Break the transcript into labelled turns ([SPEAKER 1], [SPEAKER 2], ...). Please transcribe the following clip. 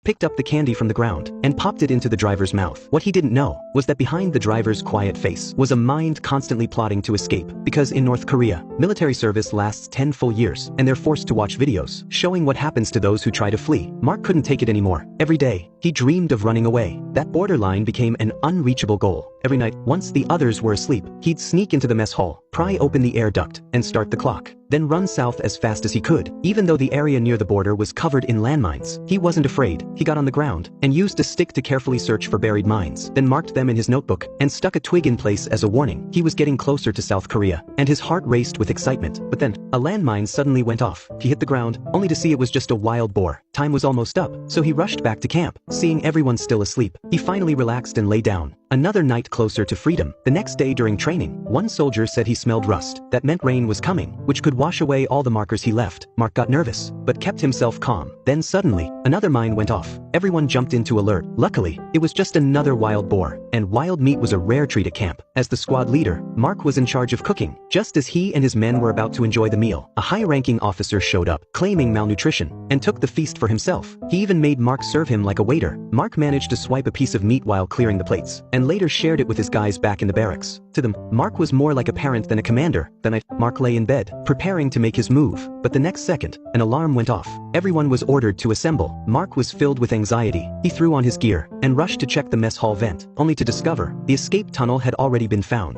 [SPEAKER 1] picked up the candy from the ground, and popped it into the driver's mouth. What he didn't know was that behind the driver's quiet face was a mind constantly plotting to escape, because in North Korea, military service lasts 10 full years, and they're forced to watch videos showing what happens to those who try to flee. Mark couldn't take it anymore. Every day, he dreamed of running away. That borderline became an unreachable goal. Every night, once the others were asleep, he'd sneak into the mess hall, pry open the air duct, and start the clock, then run south as fast as he could. Even though the area near the border was covered in landmines, he wasn't afraid. He got on the ground and used a stick to carefully search for buried mines, then marked them in his notebook and stuck a twig in place as a warning. He was getting closer to South Korea, and his heart raced with excitement. But then, a landmine suddenly went off. He hit the ground, only to see it was just a wild boar. Time was almost up, so he rushed back to camp. Seeing everyone still asleep, he finally relaxed and lay down. Another night closer to freedom. The next day during training, one soldier said he smelled rust. That meant rain was coming, which could wash away all the markers he left. Mark got nervous, but kept himself calm. Then suddenly, another mine went off. Everyone jumped into alert. Luckily, it was just another wild boar, and wild meat was a rare treat at camp. As the squad leader, Mark was in charge of cooking. Just as he and his men were about to enjoy the meal, a high-ranking officer showed up, claiming malnutrition, and took the feast for himself. He even made Mark serve him like a waiter. Mark managed to swipe a piece of meat while clearing the plates, and later shared it with his guys back in the barracks. To them, Mark was more like a parent than a commander. That night, Mark lay in bed, preparing to make his move. But the next second, an alarm went off. Everyone was ordered to assemble. Mark was filled with anxiety. He threw on his gear and rushed to check the mess hall vent, only to discover the escape tunnel had already been found.